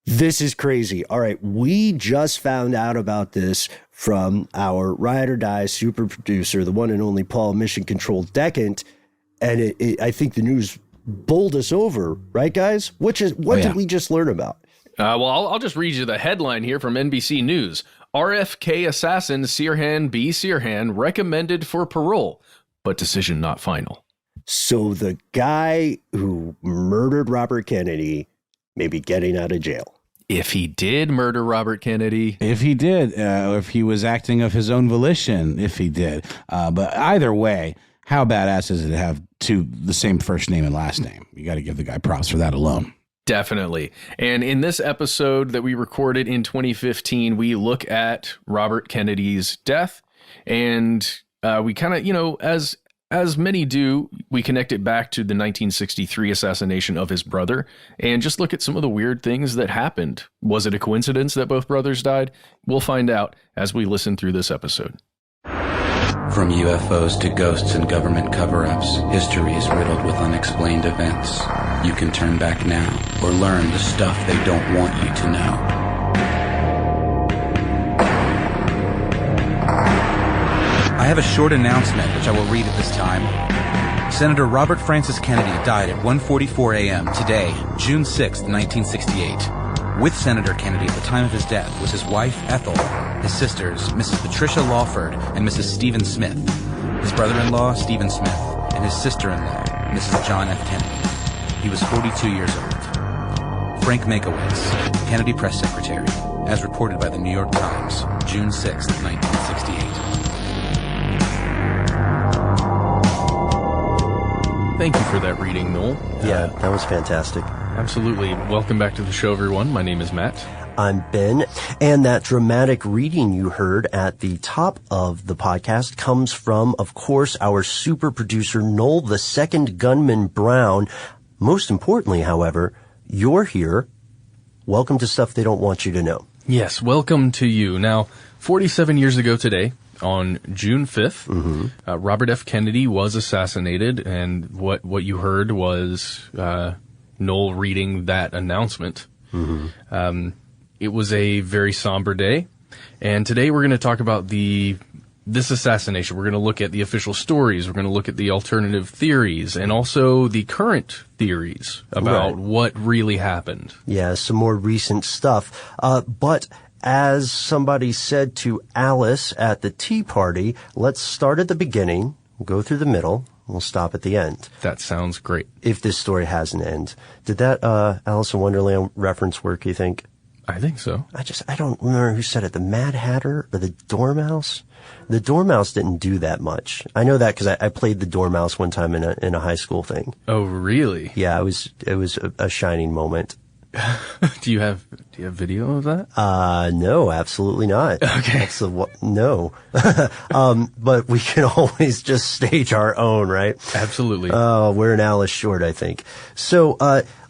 This is crazy. All right. We just found out about this from our ride or die super producer, the one and only Paul Mission Control Decant. And I think the news bowled us over, right, guys? What did we just learn about? Well, I'll just read you the headline here from NBC News. RFK assassin Sirhan B. Sirhan recommended for parole, but decision not final. So the guy who murdered Robert Kennedy may be getting out of jail. If he did murder Robert Kennedy. If he did, if he was acting of his own volition, if he did. But either way, how badass is it to have the same first name and last name? You got to give the guy props for that alone. Definitely. And in this episode that we recorded in 2015, we look at Robert Kennedy's death. And we kind of, as many do, we connect it back to the 1963 assassination of his brother and just look at some of the weird things that happened. Was it a coincidence that both brothers died? We'll find out as we listen through this episode. From UFOs to ghosts and government cover-ups, history is riddled with unexplained events. You can turn back now or learn the stuff they don't want you to know. I have a short announcement, which I will read at this time. Senator Robert Francis Kennedy died at 1:44 a.m. today, June 6, 1968. With Senator Kennedy at the time of his death was his wife, Ethel, his sisters, Mrs. Patricia Lawford and Mrs. Stephen Smith, his brother-in-law, Stephen Smith, and his sister-in-law, Mrs. John F. Kennedy. He was 42 years old. Frank Makowitz, Kennedy press secretary, as reported by the New York Times, June 6, 1968. Thank you for that reading, Noel. Yeah, that was fantastic. Absolutely. Welcome back to the show, everyone. My name is Matt. I'm Ben, and that dramatic reading you heard at the top of the podcast comes from, of course, our super producer, Noel the Second Gunman Brown. Most importantly, however, you're here. Welcome to Stuff They Don't Want You to Know. Yes, welcome to you. Now, 47 years ago today, on June 5th, Robert F. Kennedy was assassinated, and what you heard was Noel reading that announcement. It was a very somber day, and today we're going to talk about this assassination. We're going to look at the official stories. We're going to look at the alternative theories, and also the current theories about what really happened. Yeah, some more recent stuff. But as somebody said to Alice at the tea party, let's start at the beginning, go through the middle, we'll stop at the end. That sounds great. If this story has an end. Did that Alice in Wonderland reference work, you think? I think so. I don't remember who said it, the Mad Hatter or the Dormouse? The Dormouse didn't do that much. I know that because I played the Dormouse one time in a high school thing. Oh, really? Yeah, it was a shining moment. Do you have video of that? No, absolutely not. Okay. No. But we can always just stage our own, right? Absolutely. We're an Alice short, I think. So,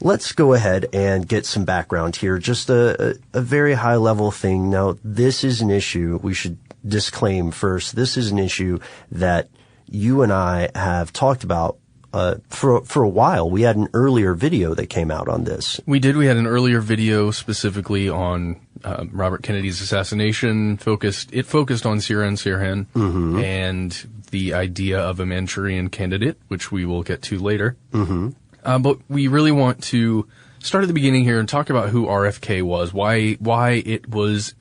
let's go ahead and get some background here. Just a very high level thing. Now, this is an issue we should disclaim first. This is an issue that you and I have talked about for a while. We had an earlier video that came out on this. We did. We had an earlier video specifically on Robert Kennedy's assassination. It focused on Sirhan and the idea of a Manchurian Candidate, which we will get to later. But we really want to start at the beginning here and talk about who RFK was, why it was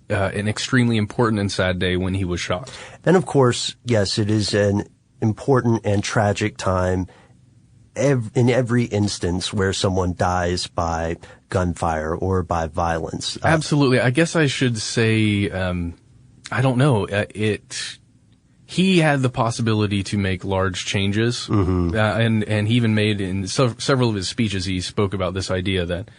an extremely important and sad day when he was shot. And of course, yes, it is an important and tragic time in every instance where someone dies by gunfire or by violence. Absolutely. I guess I should say, I don't know, he had the possibility to make large changes, and he even made in several of his speeches, he spoke about this idea that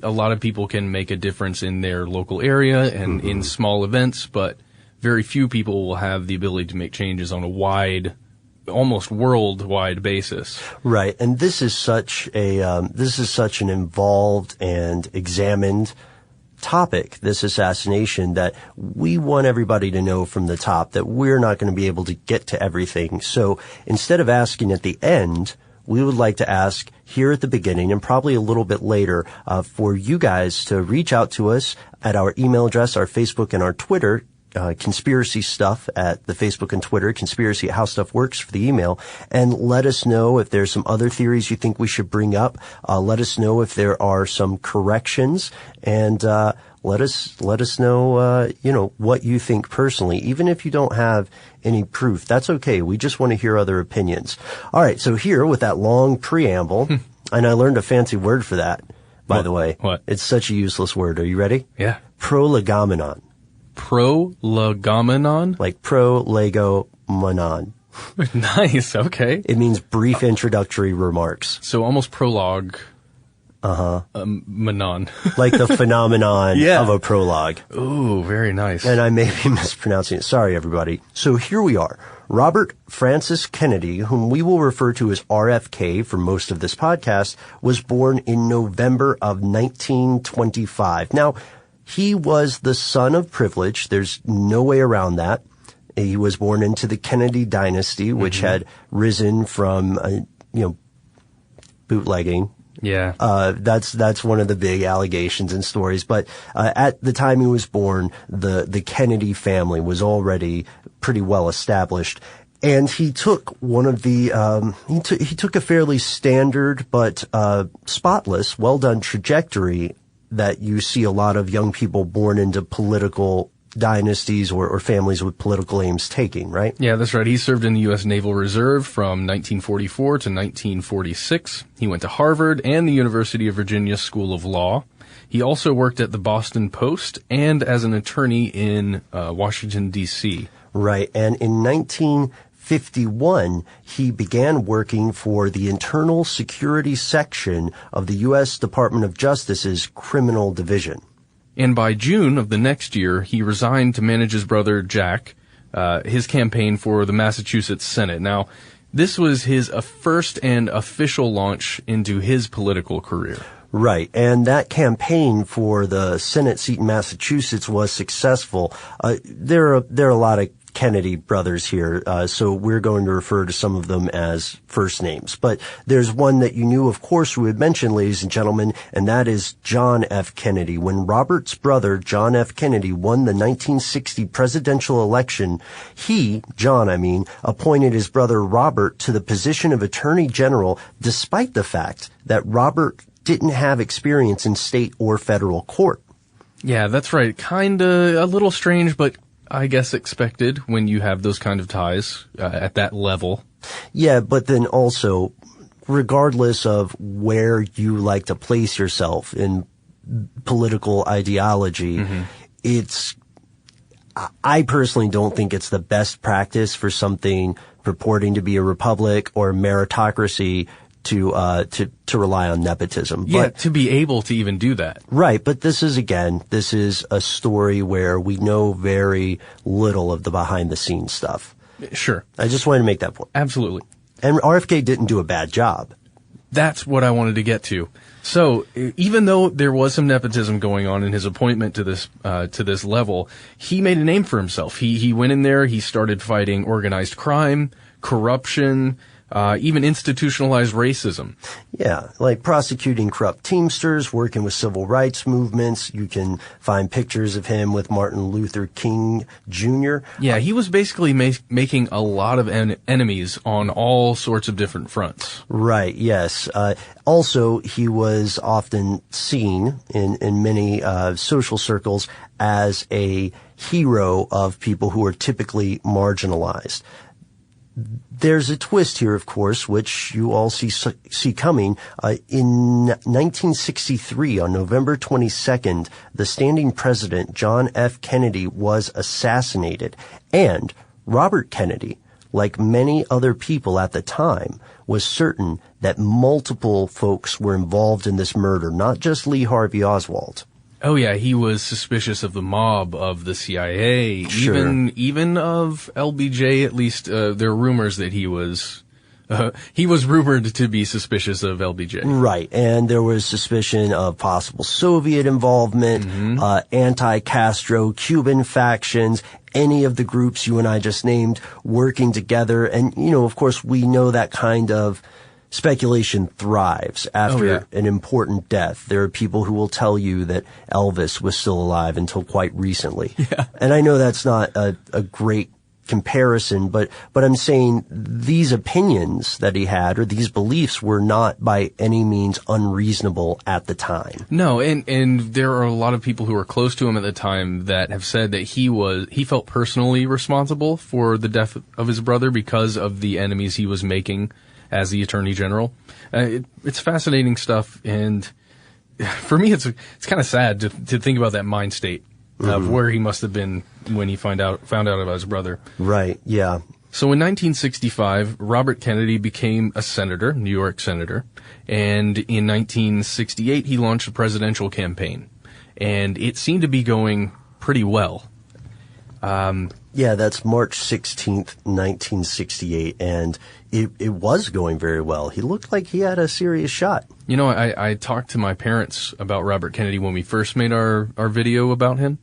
a lot of people can make a difference in their local area and in small events, but very few people will have the ability to make changes on a wide, almost worldwide basis. Right. And this is such an involved and examined topic, this assassination, that we want everybody to know from the top that we're not going to be able to get to everything. So instead of asking at the end, we would like to ask here at the beginning and probably a little bit later for you guys to reach out to us at our email address, our Facebook, and our Twitter, conspiracy stuff at the Facebook and Twitter, conspiracy at How Stuff Works for the email, and let us know if there's some other theories you think we should bring up. Let us know if there are some corrections, and let us know what you think personally, even if you don't have any proof. That's okay. We just want to hear other opinions. All right, so here with that long preamble, and I learned a fancy word for that, by the way. What? It's such a useless word. Are you ready? Yeah. Prolegomenon. Prolegomenon? Like prolegomenon. Nice, okay. It means brief introductory remarks. So almost prologue. Menon. Like the phenomenon of a prologue. Ooh, very nice. And I may be mispronouncing it. Sorry, everybody. So here we are. Robert Francis Kennedy, whom we will refer to as RFK for most of this podcast, was born in November of 1925. Now, he was the son of privilege. There's no way around that. He was born into the Kennedy dynasty, which had risen from, bootlegging. Yeah. That's one of the big allegations and stories. But, at the time he was born, the Kennedy family was already pretty well established. And he took one of the, he took a fairly standard but, spotless, well done trajectory that you see a lot of young people born into political dynasties or families with political aims taking, right? Yeah, that's right. He served in the U.S. Naval Reserve from 1944 to 1946. He went to Harvard and the University of Virginia School of Law. He also worked at the Boston Post and as an attorney in Washington, D.C. Right. And in 1951, he began working for the Internal Security Section of the U.S. Department of Justice's Criminal Division. And by June of the next year, he resigned to manage his brother, Jack, his campaign for the Massachusetts Senate. Now, this was his first and official launch into his political career. Right. And that campaign for the Senate seat in Massachusetts was successful. There are a lot of Kennedy brothers here, so we're going to refer to some of them as first names. But there's one that you knew, of course, we would mention, ladies and gentlemen, and that is John F. Kennedy. When Robert's brother, John F. Kennedy, won the 1960 presidential election, John, appointed his brother Robert to the position of Attorney General, despite the fact that Robert didn't have experience in state or federal court. Yeah, that's right. Kinda a little strange, but I guess expected when you have those kind of ties at that level. Yeah, but then also, regardless of where you like to place yourself in political ideology, I personally don't think it's the best practice for something purporting to be a republic or a meritocracy to rely on nepotism. Yeah, but, to be able to even do that. Right, but this is a story where we know very little of the behind-the-scenes stuff. Sure. I just wanted to make that point. Absolutely. And RFK didn't do a bad job. That's what I wanted to get to. So, even though there was some nepotism going on in his appointment to this level, he made a name for himself. He went in there, he started fighting organized crime, corruption, even institutionalized racism. Yeah, like prosecuting corrupt Teamsters, working with civil rights movements. You can find pictures of him with Martin Luther King Jr. Yeah, he was basically making a lot of enemies on all sorts of different fronts. Right, yes. Also, he was often seen in many social circles as a hero of people who are typically marginalized. There's a twist here, of course, which you all see coming. In 1963, on November 22nd, the standing president, John F. Kennedy, was assassinated. And Robert Kennedy, like many other people at the time, was certain that multiple folks were involved in this murder, not just Lee Harvey Oswald. Oh yeah, he was suspicious of the mob, of the CIA, Sure. even of LBJ. At least there are rumors that he was rumored to be suspicious of LBJ. Right, and there was suspicion of possible Soviet involvement, anti-Castro, Cuban factions, any of the groups you and I just named working together. And, of course, we know that kind of speculation thrives after an important death. There are people who will tell you that Elvis was still alive until quite recently. Yeah. And I know that's not a great comparison, but I'm saying these opinions that he had, or these beliefs, were not by any means unreasonable at the time. No, and there are a lot of people who were close to him at the time that have said that he felt personally responsible for the death of his brother because of the enemies he was making as the Attorney General. It's fascinating stuff, and for me, it's kind of sad to think about that mind state of where he must have been when he found out about his brother. Right, yeah. So in 1965, Robert Kennedy became a senator, New York senator, and in 1968 he launched a presidential campaign, and it seemed to be going pretty well. Yeah, that's March 16th, 1968, and it was going very well. He looked like he had a serious shot. You know, I talked to my parents about Robert Kennedy when we first made our video about him,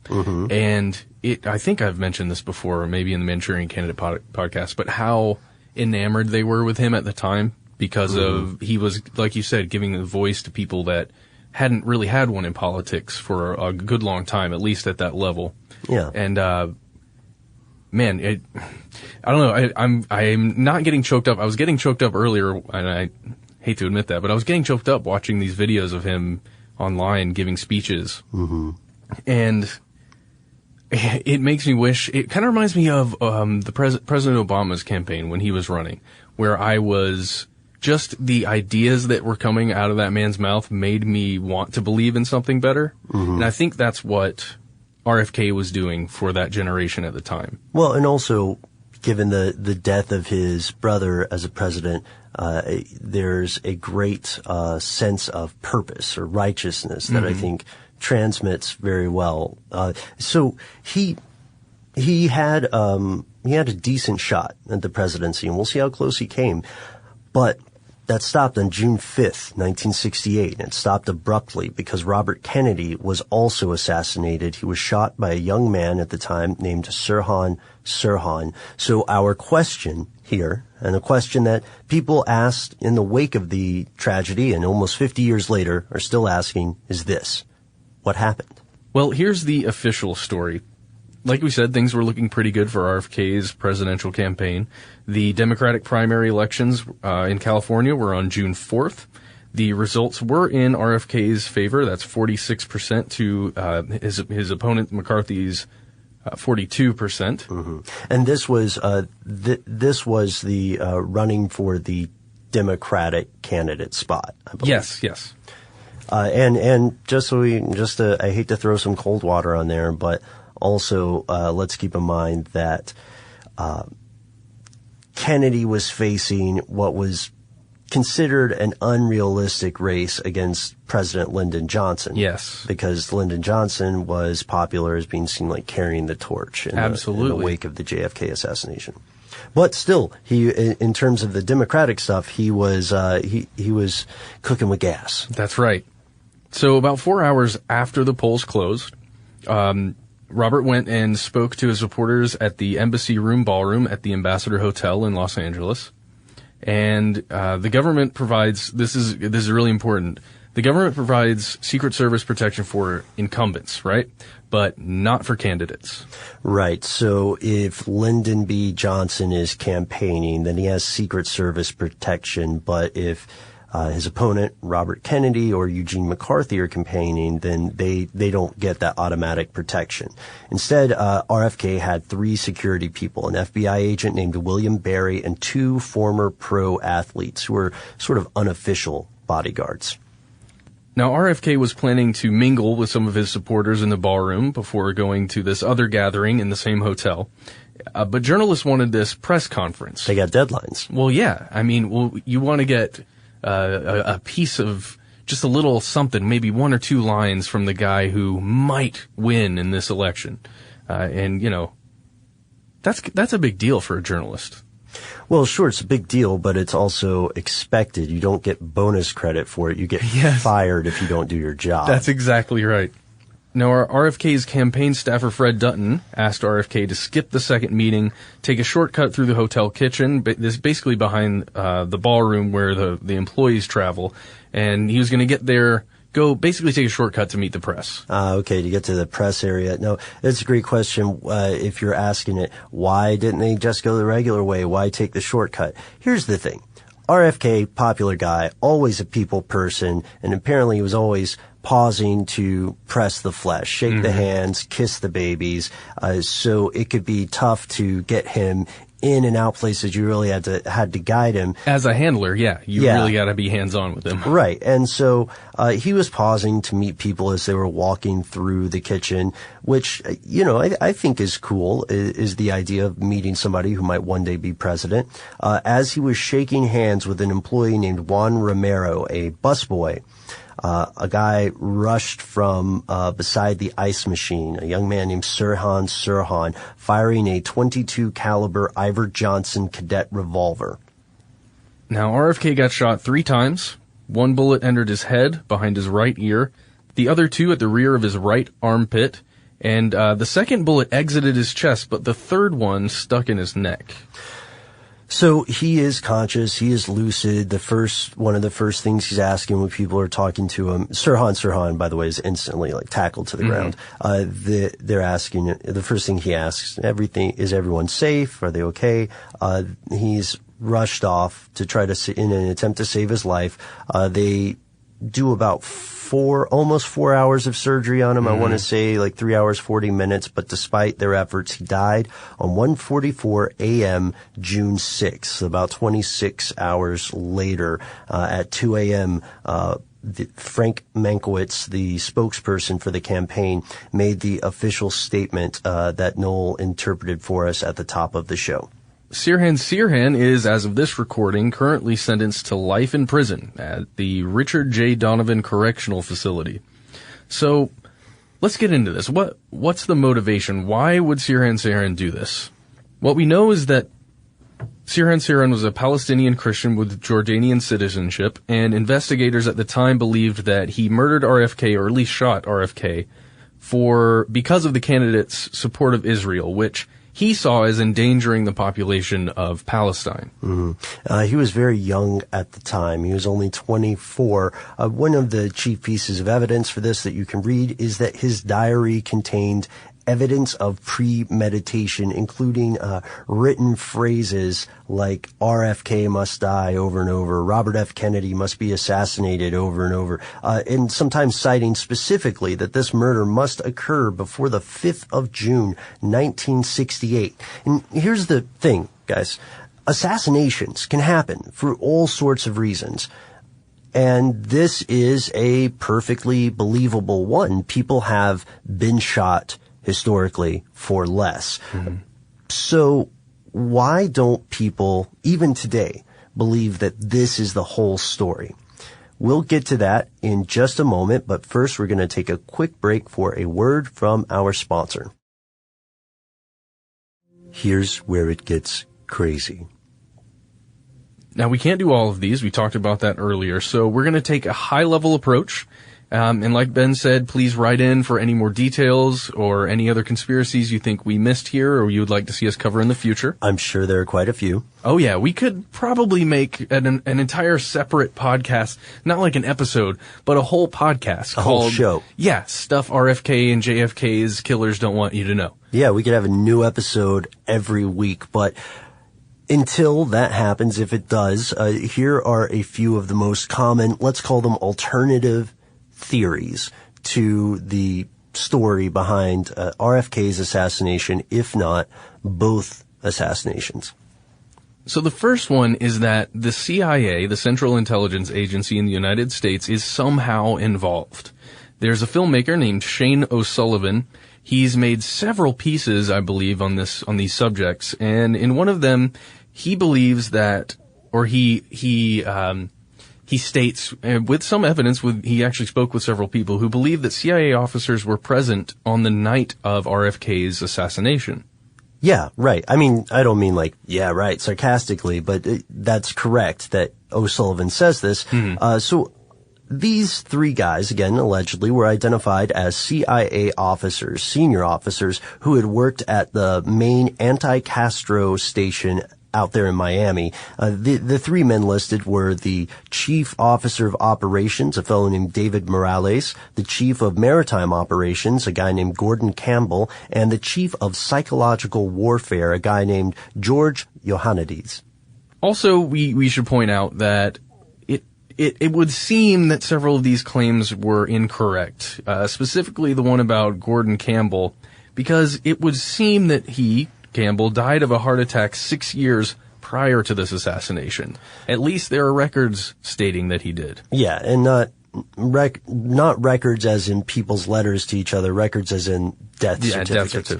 and I think I've mentioned this before, maybe in the Manchurian Candidate podcast, but how enamored they were with him at the time because of, he was, like you said, giving a voice to people that hadn't really had one in politics for a good long time, at least at that level. Yeah. And, man, I don't know. I'm not getting choked up. I was getting choked up earlier, and I hate to admit that, but I was getting choked up watching these videos of him online giving speeches. And it makes me wish, it kind of reminds me of the President Obama's campaign when he was running, where I was just the ideas that were coming out of that man's mouth made me want to believe in something better. And I think that's what RFK was doing for that generation at the time. Well, and also, given the death of his brother as a president, there's a great sense of purpose or righteousness that I think transmits very well. So he had a decent shot at the presidency, and we'll see how close he came. But that stopped on June 5th, 1968, and it stopped abruptly because Robert Kennedy was also assassinated. He was shot by a young man at the time named Sirhan Sirhan. So our question here, and a question that people asked in the wake of the tragedy and almost 50 years later are still asking, is this: what happened? Well, here's the official story. Like we said, things were looking pretty good for RFK's presidential campaign. The Democratic primary elections in California were on June 4th. The results were in RFK's favor. That's 46% to his opponent McCarthy's 42%. And this was the running for the Democratic candidate spot, I believe. Yes. And I hate to throw some cold water on there, but also, let's keep in mind that Kennedy was facing what was considered an unrealistic race against President Lyndon Johnson. Yes. Because Lyndon Johnson was popular as being seen like carrying the torch in the wake of the JFK assassination. But still, in terms of the Democratic stuff, he was cooking with gas. That's right. So about 4 hours after the polls closed, Robert went and spoke to his reporters at the Embassy Room Ballroom at the Ambassador Hotel in Los Angeles. And the government provides, this is really important, the government provides Secret Service protection for incumbents, right? But not for candidates. Right. So if Lyndon B. Johnson is campaigning, then he has Secret Service protection. But if his opponent, Robert Kennedy or Eugene McCarthy, are campaigning, then they don't get that automatic protection. Instead, RFK had 3 security people, an FBI agent named William Barry and 2 former pro athletes who were sort of unofficial bodyguards. Now, RFK was planning to mingle with some of his supporters in the ballroom before going to this other gathering in the same hotel. But journalists wanted this press conference. They got deadlines. Well, yeah. I mean, you want to get a piece of just a little something, maybe 1 or 2 lines from the guy who might win in this election. And, you know, that's a big deal for a journalist. Well, sure, it's a big deal, but it's also expected. You don't get bonus credit for it. You get fired if you don't do your job. That's exactly right. Now, our RFK's campaign staffer, Fred Dutton, asked RFK to skip the second meeting, take a shortcut through the hotel kitchen, this basically behind the ballroom where the employees travel, and he was going to get there, basically take a shortcut to meet the press. Okay, to get to the press area. No, it's a great question. If you're asking it, why didn't they just go the regular way? Why take the shortcut? Here's the thing. RFK, popular guy, always a people person, and apparently he was always pausing to press the flesh, shake the hands, kiss the babies. So it could be tough to get him in and out places. You really had to guide him. As a handler, you really got to be hands-on with him. Right. And so he was pausing to meet people as they were walking through the kitchen, which, I think is cool, is the idea of meeting somebody who might one day be president. As he was shaking hands with an employee named Juan Romero, a busboy, a guy rushed from beside the ice machine, a young man named Sirhan, firing a .22 caliber Iver Johnson cadet revolver. Now, RFK got shot 3 times. One bullet entered his head behind his right ear, the other 2 at the rear of his right armpit, and the second bullet exited his chest, but the third one stuck in his neck. So he is conscious, he is lucid. One of the first things he's asking when people are talking to him, Sirhan, by the way, is instantly tackled to the ground. They're asking, the first thing he asks, is everyone safe? Are they okay? He's rushed off to try to, in an attempt to save his life. They do about almost 4 hours of surgery on him. I want to say 3 hours, 40 minutes, but despite their efforts, he died on 1:44 a.m. June 6th, about 26 hours later, at 2 a.m., Frank Mankiewicz, the spokesperson for the campaign, made the official statement that Noel interpreted for us at the top of the show. Sirhan is, as of this recording, currently sentenced to life in prison at the Richard J. Donovan Correctional Facility. So, let's get into this. What's the motivation? Why would Sirhan do this? What we know is that Sirhan was a Palestinian Christian with Jordanian citizenship, and investigators at the time believed that he murdered RFK, or at least shot RFK, because of the candidate's support of Israel, which he saw as endangering the population of Palestine. He was very young at the time. He was only 24. One of the chief pieces of evidence for this that you can read is that his diary contained evidence of premeditation, including written phrases like RFK must die over and over, Robert F. Kennedy must be assassinated over and over, and sometimes citing specifically that this murder must occur before the 5th of June, 1968. And here's the thing, guys. Assassinations can happen for all sorts of reasons. And this is a perfectly believable one. People have been shot historically for less. So why don't people, even today, believe that this is the whole story? We'll get to that in just a moment, but first we're going to take a quick break for a word from our sponsor. Here's where it gets crazy. Now, we can't do all of these. We talked about that earlier. So we're going to take a high-level approach. And like Ben said, please write in for any more details or any other conspiracies you think we missed here or you would like to see us cover in the future. I'm sure there are quite a few. Oh, yeah. We could probably make an entire separate podcast, not like an episode, but a whole podcast. A whole show. Yeah, stuff RFK and JFK's killers don't want you to know. Yeah, we could have a new episode every week, but until that happens, if it does, here are a few of the most common, let's call them alternative theories to the story behind RFK's assassination, if not both assassinations. So the first one is that the CIA, the Central Intelligence Agency in the United States, is somehow involved. There's a filmmaker named Shane O'Sullivan. He's made several pieces, I believe, on these subjects, and in one of them, he believes that, or he states, with some evidence, he actually spoke with several people who believe that CIA officers were present on the night of RFK's assassination. Yeah, right. I mean, I don't mean sarcastically, but that's correct that O'Sullivan says this. So these three guys, again, allegedly, were identified as CIA officers, senior officers, who had worked at the main anti-Castro station out there in Miami. The three men listed were the chief officer of operations, a fellow named David Morales, the chief of maritime operations, a guy named Gordon Campbell, and the chief of psychological warfare, a guy named George Ioannidis. Also, we should point out that it would seem that several of these claims were incorrect, specifically the one about Gordon Campbell, because it would seem that Campbell, died of a heart attack 6 years prior to this assassination. At least there are records stating that he did. Yeah, and not records as in people's letters to each other, records as in death certificates.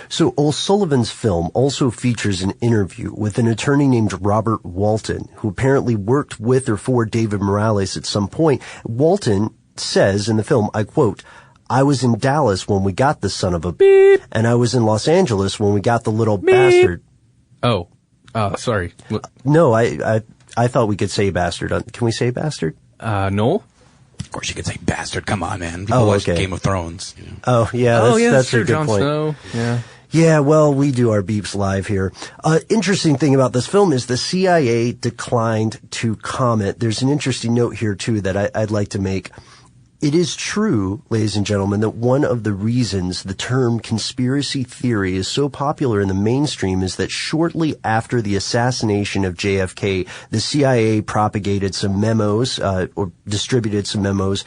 So O'Sullivan's film also features an interview with an attorney named Robert Walton, who apparently worked with or for David Morales at some point. Walton says in the film, I quote, "I was in Dallas when we got the son of a beep, and I was in Los Angeles when we got the little beep. Bastard." Oh, sorry. No, I thought we could say bastard. Can we say bastard? No. Of course you could say bastard. Come on, man. People watch Game of Thrones. You know. Oh, yeah. That's true. a good Jon point. Snow. Yeah. Yeah, well, we do our beeps live here. Interesting thing about this film is the CIA declined to comment. There's an interesting note here, too, that I'd like to make. It is true, ladies and gentlemen, that one of the reasons the term conspiracy theory is so popular in the mainstream is that shortly after the assassination of JFK, the CIA propagated some memos, or distributed some memos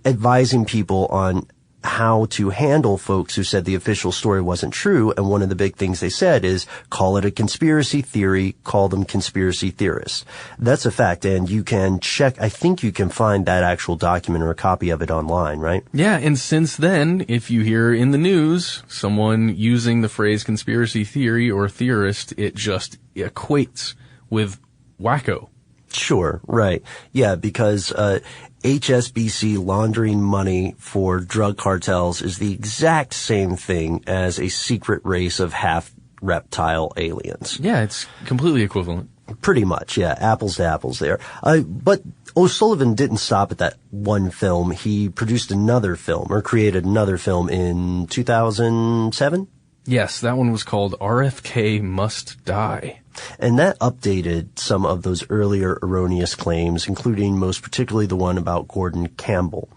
advising people on how to handle folks who said the official story wasn't true. And one of the big things they said is, call it a conspiracy theory, call them conspiracy theorists. That's a fact. And you can check, I think you can find that actual document or a copy of it online, right? Yeah. And since then, if you hear in the news someone using the phrase conspiracy theory or theorist, it just equates with wacko. Sure, right. Yeah, because HSBC laundering money for drug cartels is the exact same thing as a secret race of half reptile aliens. Yeah, it's completely equivalent. Pretty much, yeah. Apples to apples there. But O'Sullivan didn't stop at that one film. He produced another film, or created another film in 2007? Yes, that one was called RFK Must Die. And that updated some of those earlier erroneous claims, including most particularly the one about Gordon Campbell.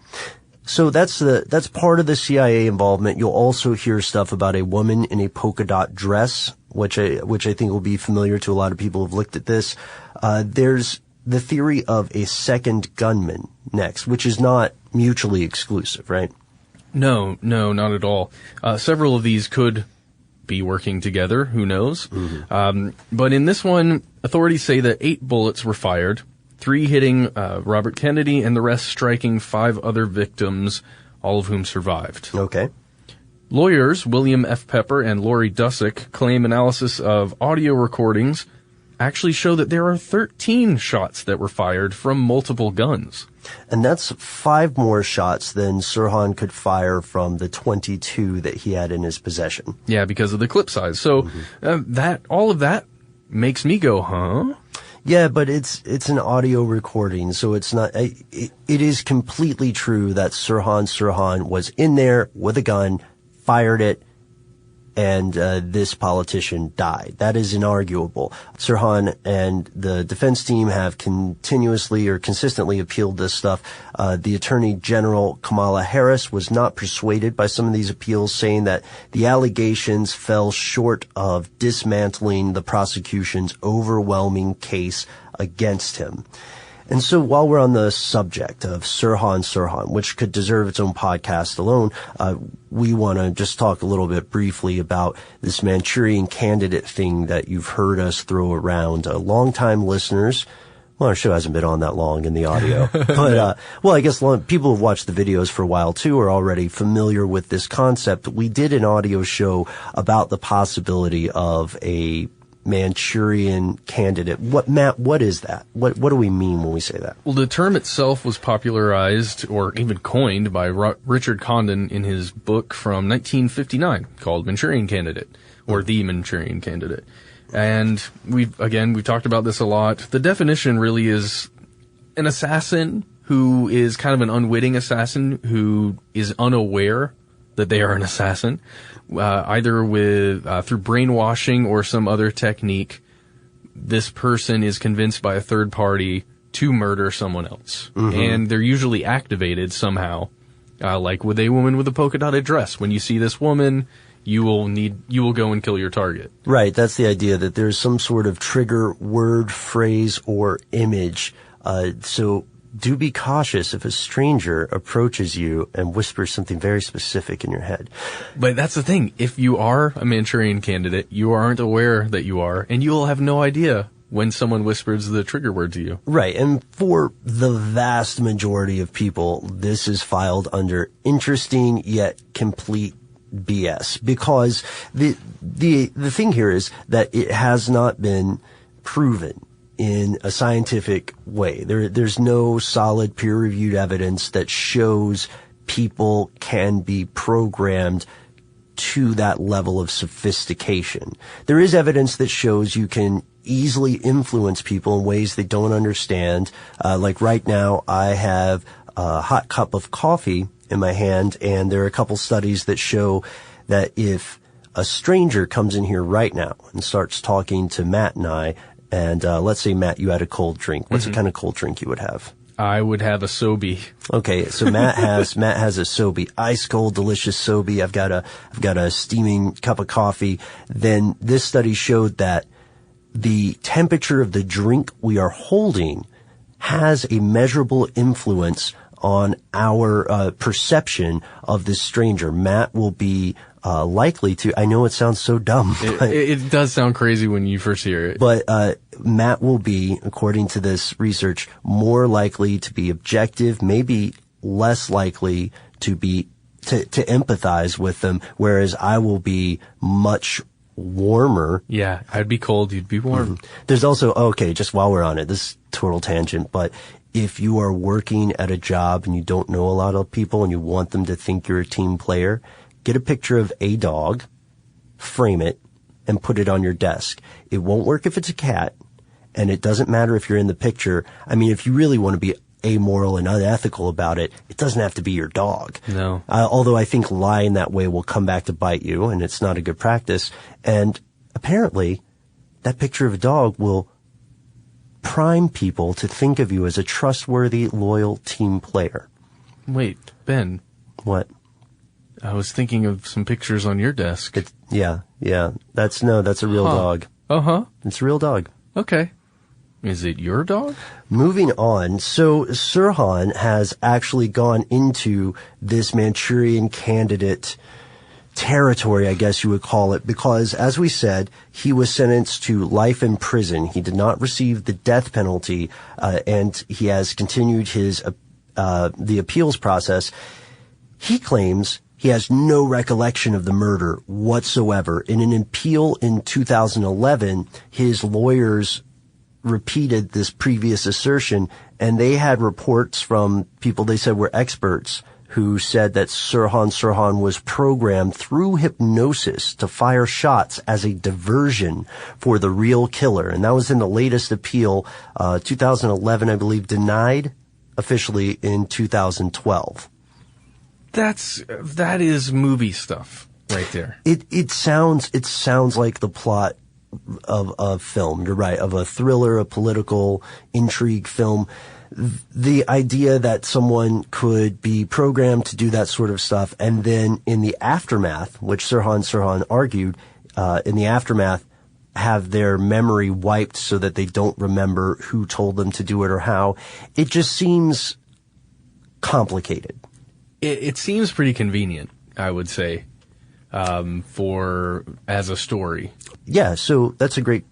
So that's part of the CIA involvement. You'll also hear stuff about a woman in a polka dot dress, which I think will be familiar to a lot of people who've looked at this. There's the theory of a second gunman next, which is not mutually exclusive, right? No, not at all. Several of these could be working together, who knows? Mm-hmm. But in this one, authorities say that 8 bullets were fired, 3 hitting Robert Kennedy and the rest striking 5 other victims, all of whom survived. Okay. Lawyers William F. Pepper and Lori Dusick claim analysis of audio recordings actually show that there are 13 shots that were fired from multiple guns. And that's 5 more shots than Sirhan could fire from the 22 that he had in his possession. Yeah, because of the clip size. So all of that makes me go, huh? Yeah, but it's an audio recording, so it's not. It is completely true that Sirhan was in there with a gun, fired it, and this politician died. That is inarguable. Sirhan and the defense team have continuously or consistently appealed this stuff. The Attorney General Kamala Harris was not persuaded by some of these appeals, saying that the allegations fell short of dismantling the prosecution's overwhelming case against him. And so while we're on the subject of Sirhan, which could deserve its own podcast alone, we want to just talk a little bit briefly about this Manchurian Candidate thing that you've heard us throw around. Longtime listeners, well, our show hasn't been on that long in the audio, but, I guess people who've watched the videos for a while too are already familiar with this concept. We did an audio show about the possibility of a Manchurian Candidate. What is that? What do we mean when we say that? Well, the term itself was popularized or even coined by Richard Condon in his book from 1959 called Manchurian Candidate, or The Manchurian Candidate. And we've talked about this a lot. The definition really is an assassin who is kind of an unwitting assassin who is unaware that they are an assassin, either with through brainwashing or some other technique. This person is convinced by a third party to murder someone else, and they're usually activated somehow, like with a woman with a polka dotted dress. When you see this woman, you will go and kill your target. Right. That's the idea, that there's some sort of trigger word, phrase, or image. So do be cautious if a stranger approaches you and whispers something very specific in your head. But that's the thing. If you are a Manchurian Candidate, you aren't aware that you are, and you will have no idea when someone whispers the trigger word to you. Right. And for the vast majority of people, this is filed under interesting yet complete BS, because the thing here is that it has not been proven in a scientific way. There's no solid peer-reviewed evidence that shows people can be programmed to that level of sophistication. There is evidence that shows you can easily influence people in ways they don't understand. Like right now, I have a hot cup of coffee in my hand, and there are a couple studies that show that if a stranger comes in here right now and starts talking to Matt and I, and let's say, Matt, you had a cold drink. What's the kind of cold drink you would have? I would have a Sobe. Okay, so Matt has a Sobe, ice cold, delicious Sobe. I've got a steaming cup of coffee. Then this study showed that the temperature of the drink we are holding has a measurable influence on our perception of this stranger. Matt will be likely to, I know it sounds so dumb. It does sound crazy when you first hear it. But Matt will be, according to this research, more likely to be objective, maybe less likely to be to empathize with them, whereas I will be much warmer. Yeah, I'd be cold, you'd be warm. There's also, okay, just while we're on it, this is total tangent, but if you are working at a job and you don't know a lot of people and you want them to think you're a team player, get a picture of a dog, frame it, and put it on your desk. It won't work if it's a cat, and it doesn't matter if you're in the picture. I mean, if you really want to be amoral and unethical about it, it doesn't have to be your dog. No. Although I think lying that way will come back to bite you, and it's not a good practice. And apparently, that picture of a dog will prime people to think of you as a trustworthy, loyal team player. Wait, Ben. What? I was thinking of some pictures on your desk. Yeah. That's a real dog. Uh-huh. It's a real dog. Okay. Is it your dog? Moving on. So Sirhan has actually gone into this Manchurian Candidate territory, I guess you would call it, because, as we said, he was sentenced to life in prison. He did not receive the death penalty, and he has continued his the appeals process. He claims he has no recollection of the murder whatsoever. In an appeal in 2011, his lawyers repeated this previous assertion, and they had reports from people they said were experts who said that Sirhan was programmed through hypnosis to fire shots as a diversion for the real killer. And that was in the latest appeal, 2011, I believe, denied officially in 2012. That is movie stuff right there. It sounds like the plot of a film. You're right, of a thriller, a political intrigue film. The idea that someone could be programmed to do that sort of stuff, and then in the aftermath, which Sirhan argued, in the aftermath, have their memory wiped so that they don't remember who told them to do it or how. It just seems complicated. It seems pretty convenient, I would say, as a story. Yeah, so that's a great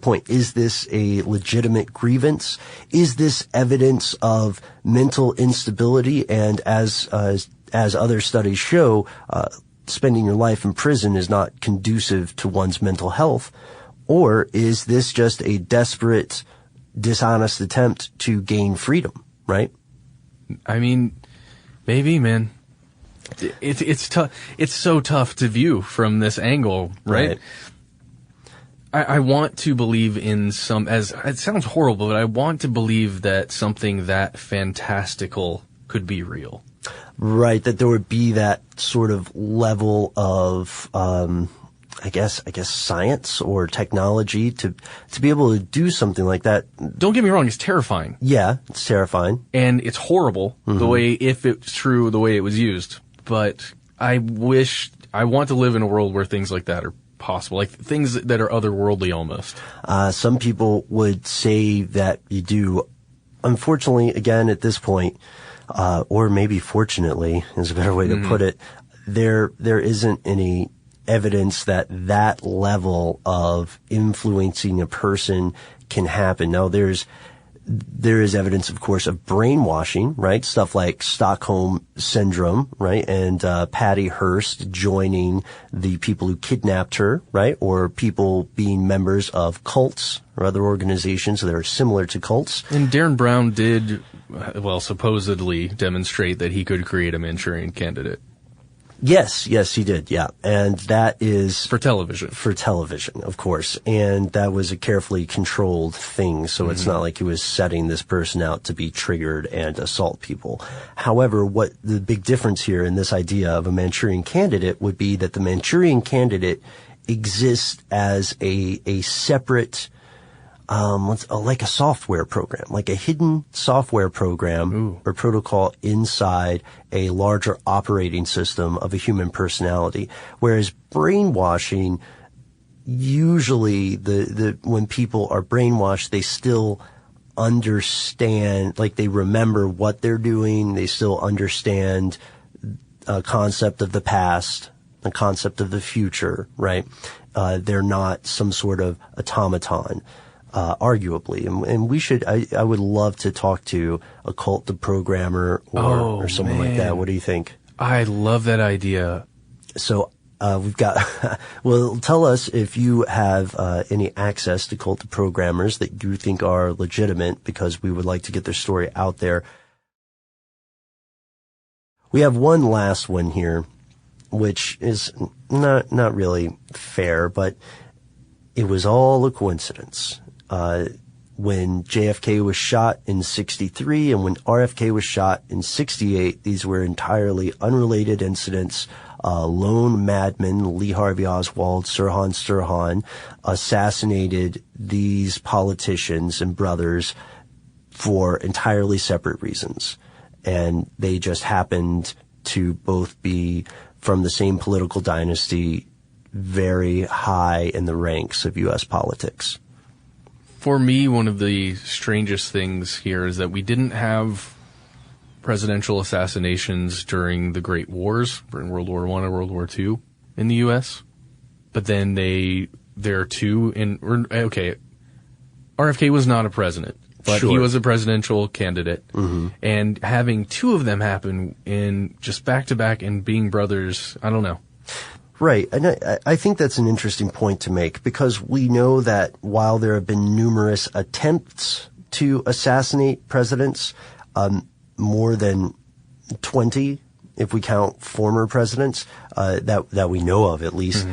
point. Is this a legitimate grievance? Is this evidence of mental instability? And as other studies show, spending your life in prison is not conducive to one's mental health. Or is this just a desperate, dishonest attempt to gain freedom, right? I mean, maybe, man. It's tough. It's so tough to view from this angle, right? I want to believe in as it sounds horrible, but I want to believe that something that fantastical could be real. Right, that there would be that sort of level of, I guess science or technology to be able to do something like that. Don't get me wrong, it's terrifying. Yeah, it's terrifying. And it's horrible the way, if it's true, the way it was used. But I want to live in a world where things like that are possible, like things that are otherworldly almost. Some people would say that you do. Unfortunately, again, at this point, or maybe fortunately is a better way to put it, there isn't any evidence that level of influencing a person can happen. Now, there is evidence, of course, of brainwashing, right? Stuff like Stockholm Syndrome, right? And Patty Hearst joining the people who kidnapped her, right? Or people being members of cults or other organizations that are similar to cults. And Darren Brown did, supposedly demonstrate that he could create a Manchurian Candidate. Yes, he did, yeah. And that is... For television. For television, of course. And that was a carefully controlled thing, so it's not like he was setting this person out to be triggered and assault people. However, what the big difference here in this idea of a Manchurian Candidate would be that the Manchurian Candidate exists as a separate... like a software program, like a hidden software program or protocol inside a larger operating system of a human personality. Whereas brainwashing, usually when people are brainwashed, they still understand, like they remember what they're doing. They still understand a concept of the past, a concept of the future, right? They're not some sort of automaton. Arguably, and we should. I would love to talk to a cult deprogrammer or someone like that. What do you think? I love that idea. So we've got. Well, tell us if you have any access to cult deprogrammers that you think are legitimate, because we would like to get their story out there. We have one last one here, which is not really fair, but it was all a coincidence. When JFK was shot in 63 and when RFK was shot in 68, these were entirely unrelated incidents. Lone madman Lee Harvey Oswald, Sirhan assassinated these politicians and brothers for entirely separate reasons. And they just happened to both be from the same political dynasty, very high in the ranks of U.S. politics. For me, one of the strangest things here is that we didn't have presidential assassinations during the Great Wars, in World War I or World War II in the U.S. But then there are two RFK was not a president, but he was a presidential candidate. And having two of them happen in just back to back and being brothers, I don't know. Right. And I think that's an interesting point to make, because we know that while there have been numerous attempts to assassinate presidents, more than 20, if we count former presidents, that we know of at least,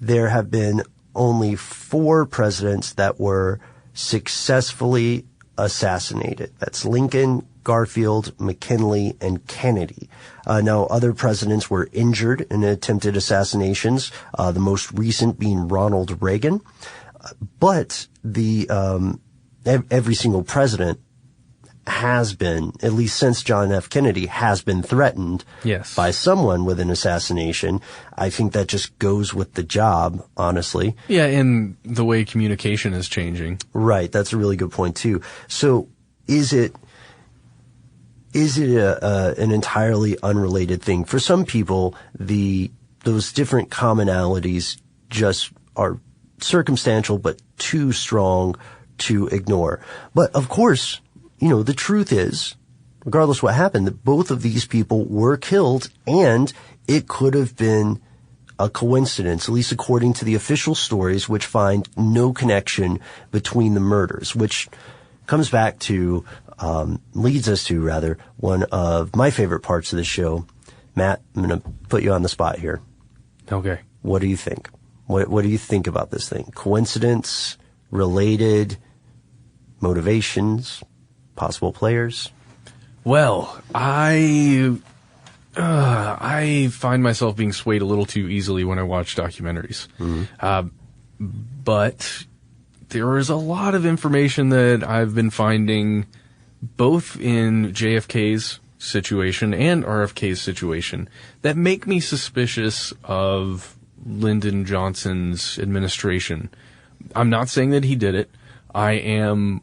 there have been only 4 presidents that were successfully assassinated. That's Lincoln, Garfield, McKinley, and Kennedy. Now, other presidents were injured in attempted assassinations, the most recent being Ronald Reagan. But every single president has been, at least since John F. Kennedy, has been threatened by someone with an assassination. I think that just goes with the job, honestly. Yeah, and the way communication is changing. Right, that's a really good point, too. So, is it an entirely unrelated thing? For some people, those different commonalities just are circumstantial but too strong to ignore. But of course, the truth is, regardless what happened, that both of these people were killed, and it could have been a coincidence, at least according to the official stories, which find no connection between the murders, which comes back to leads us to, rather, one of my favorite parts of the show. Matt, I'm going to put you on the spot here. Okay. What do you think? What do you think about this thing? Coincidence, related, motivations, possible players? Well, I find myself being swayed a little too easily when I watch documentaries. But there is a lot of information that I've been finding both in JFK's situation and RFK's situation that make me suspicious of Lyndon Johnson's administration. I'm not saying that he did it. I am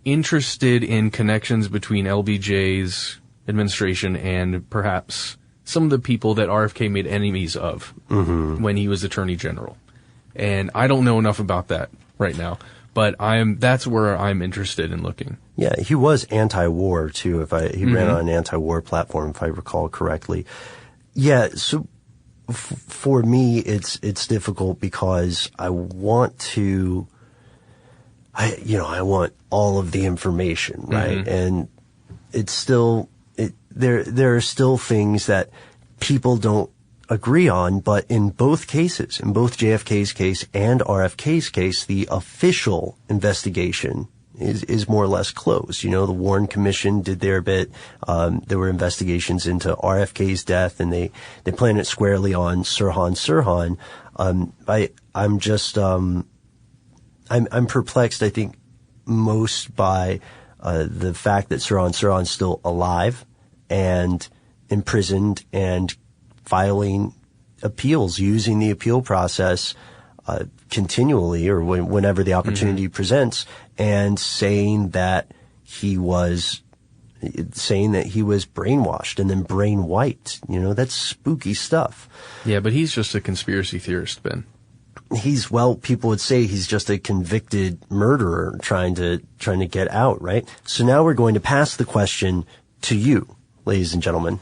interested in connections between LBJ's administration and perhaps some of the people that RFK made enemies of when he was Attorney General. And I don't know enough about that right now, but that's where I'm interested in looking. Yeah, he was anti-war too. He ran on an anti-war platform, if I recall correctly. Yeah, so for me, it's difficult because I want all of the information, right? And it's still, there are still things that people don't agree on, but in both cases, in both JFK's case and RFK's case, the official investigation is more or less closed. You know, the Warren Commission did their bit. There were investigations into RFK's death, and they planned it squarely on Sirhan. I'm perplexed, I think, most by the fact that Sirhan's still alive and imprisoned and filing appeals, using the appeal process continually or whenever the opportunity presents, and saying that he was brainwashed and then brain wiped. You know, that's spooky stuff. Yeah, but he's just a conspiracy theorist, Ben. People would say he's just a convicted murderer trying to get out, right? So now we're going to pass the question to you, ladies and gentlemen.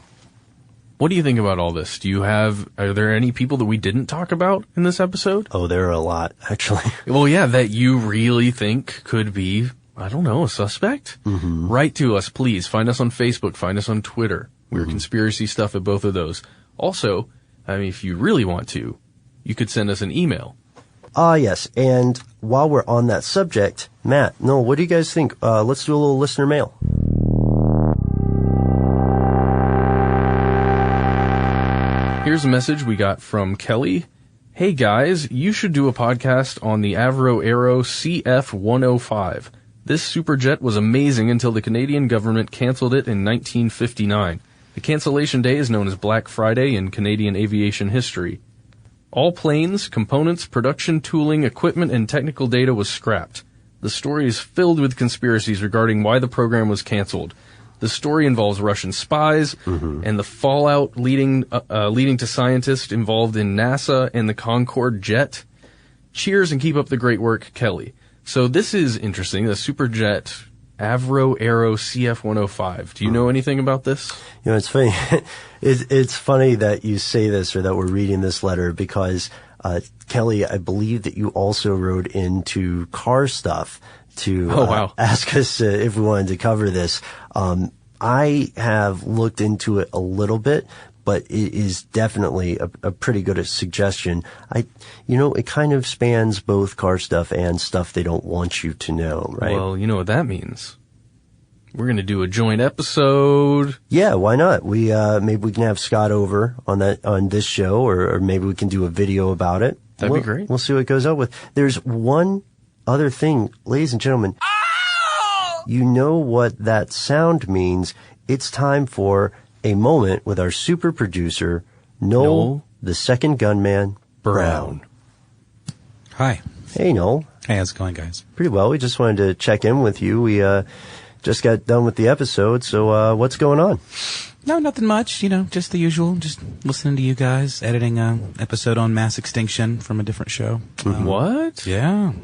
What do you think about all this? Are there any people that we didn't talk about in this episode? Oh, there are a lot, actually. Well, yeah, that you really think could be, I don't know, a suspect? Write to us, please. Find us on Facebook. Find us on Twitter. We're Conspiracy Stuff at both of those. Also, I mean, if you really want to, you could send us an email. Yes. And while we're on that subject, Matt, Noel, what do you guys think? Let's do a little listener mail. Here's a message we got from Kelly. Hey guys, you should do a podcast on the Avro Aero CF-105. This superjet was amazing until the Canadian government canceled it in 1959. The cancellation day is known as Black Friday in Canadian aviation history. All planes, components, production tooling, equipment, and technical data was scrapped. The story is filled with conspiracies regarding why the program was canceled. The story involves Russian spies and the fallout leading to scientists involved in NASA and the Concorde jet. Cheers and keep up the great work, Kelly. So this is interesting, the Superjet Avro Aero CF-105. Do you know anything about this? You know, it's funny. It's funny that you say this or that we're reading this letter because, Kelly, I believe that you also wrote into car stuff to ask us if we wanted to cover this. I have looked into it a little bit, but it is definitely a pretty good suggestion. It kind of spans both car stuff and stuff they don't want you to know, right? Well, you know what that means. We're going to do a joint episode. Yeah, why not? Maybe we can have Scott over on this show, or maybe we can do a video about it. That'd be great. We'll see what it goes up with. There's one other thing, ladies and gentlemen. You know what that sound means. It's time for a moment with our super producer, Noel, the second gunman, Brown. Hi. Hey, Noel. Hey, how's it going, guys? Pretty well. We just wanted to check in with you. We just got done with the episode, so what's going on? No, nothing much. You know, just the usual. Just listening to you guys, editing an episode on mass extinction from a different show. What? Yeah.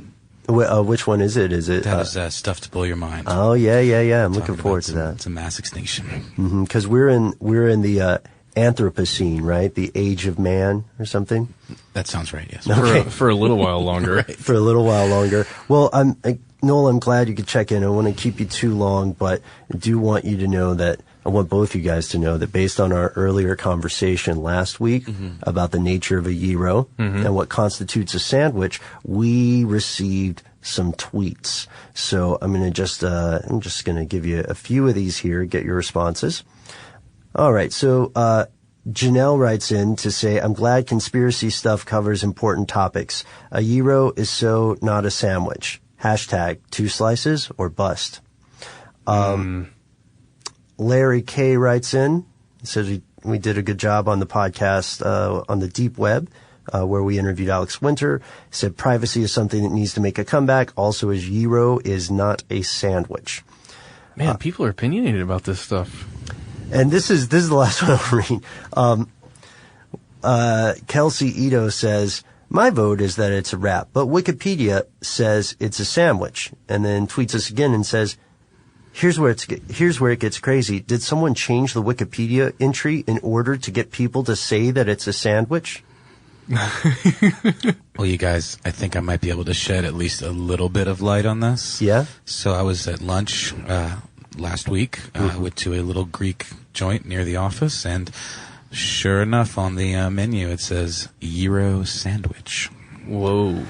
Which one is it? Is it that is stuff to blow your mind? Oh yeah. I'm looking forward to that. It's a mass extinction. Because we're in the Anthropocene, right? The age of man or something. That sounds right. Yes. Okay. For a little while longer. Right. For a little while longer. Well, Noel, I'm glad you could check in. I don't want to keep you too long, but I do want you to know that I want both you guys to know that based on our earlier conversation last week about the nature of a gyro and what constitutes a sandwich, we received some tweets. So I'm just going to give you a few of these here, get your responses. All right. So, Janelle writes in to say, I'm glad conspiracy stuff covers important topics. A gyro is so not a sandwich. Hashtag 2 slices or bust. Larry K writes in, says we did a good job on the podcast, on the deep web, where we interviewed Alex Winter. He said privacy is something that needs to make a comeback. Also, a gyro is not a sandwich. Man, people are opinionated about this stuff. And this is the last one I'll read. Kelsey Ito says, my vote is that it's a wrap, but Wikipedia says it's a sandwich, and then tweets us again and says, here's where it gets crazy. Did someone change the Wikipedia entry in order to get people to say that it's a sandwich? Well, you guys, I think I might be able to shed at least a little bit of light on this. Yeah? So I was at lunch last week. Went to a little Greek joint near the office, and sure enough, on the menu it says gyro sandwich. Whoa.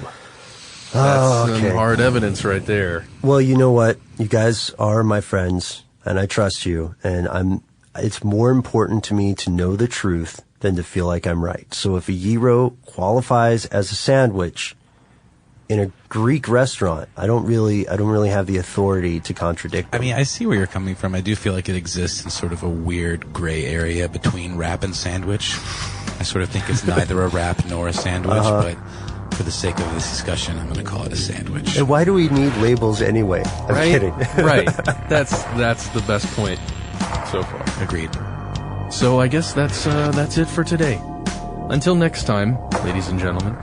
That's some hard evidence right there. Well, you know what? You guys are my friends, and I trust you, and it's more important to me to know the truth than to feel like I'm right. So if a gyro qualifies as a sandwich in a Greek restaurant, I don't really have the authority to contradict them. I mean, I see where you're coming from. I do feel like it exists in sort of a weird gray area between wrap and sandwich. I sort of think it's neither a wrap nor a sandwich, but for the sake of this discussion, I'm going to call it a sandwich. And why do we need labels anyway? I'm kidding. Right. That's the best point so far. Agreed. So I guess that's it for today. Until next time, ladies and gentlemen,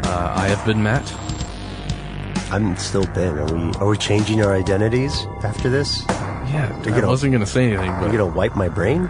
I have been Matt. I'm still Ben. Are we changing our identities after this? Yeah, I wasn't going to say anything, but you're going to wipe my brain?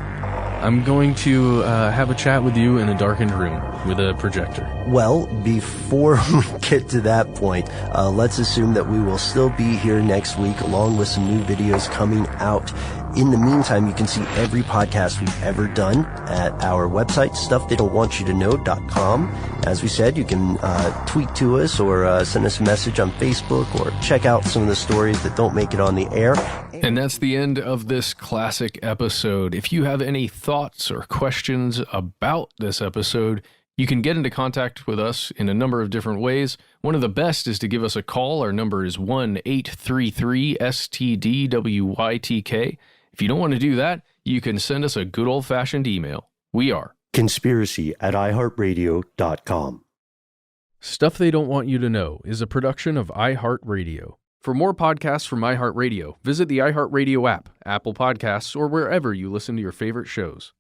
I'm going to have a chat with you in a darkened room with a projector. Well, before we get to that point, let's assume that we will still be here next week along with some new videos coming out. In the meantime, you can see every podcast we've ever done at our website, stufftheydon'twantyouToknow.com. As we said, you can tweet to us or send us a message on Facebook or check out some of the stories that don't make it on the air. And that's the end of this classic episode. If you have any thoughts or questions about this episode, you can get into contact with us in a number of different ways. One of the best is to give us a call. Our number is 1-833-STDWYTK. If you don't want to do that, you can send us a good old-fashioned email. We are conspiracy@iHeartRadio.com. Stuff They Don't Want You to Know is a production of iHeartRadio. For more podcasts from iHeartRadio, visit the iHeartRadio app, Apple Podcasts, or wherever you listen to your favorite shows.